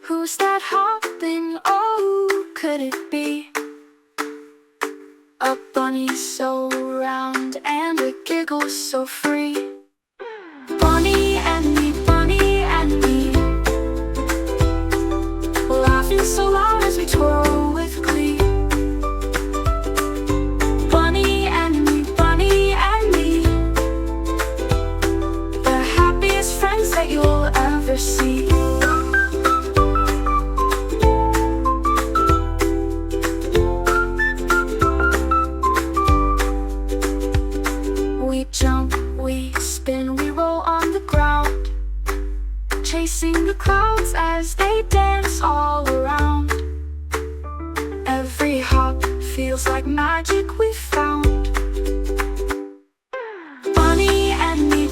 Who's that hopping? Oh, could it be a bunny so round and a giggle so free? Bunny and me, laughing so loud as we twirl with glee. Bunny and me, the happiest friends that you'll ever see. We jump, we spin, we roll on the ground, chasing the clouds as they dance all around. Every hop feels like magic we found. Bunny and me,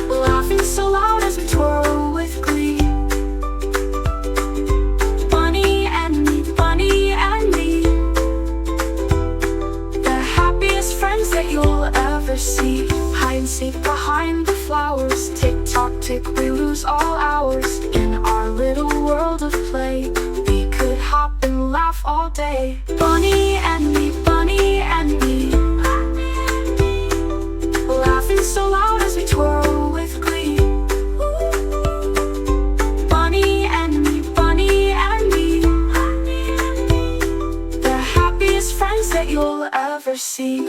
laughing so loud as we twirl with glee. Bunny and me, the happiest friends that you'll ever see. Hide and seek behind the flowers, tick-tock, tick, we lose all hours. In our little world of play, we could hop and laugh all day. Bunny and me, laughing so loud as we twirl with glee. Bunny and me, the happiest friends that you'll ever see.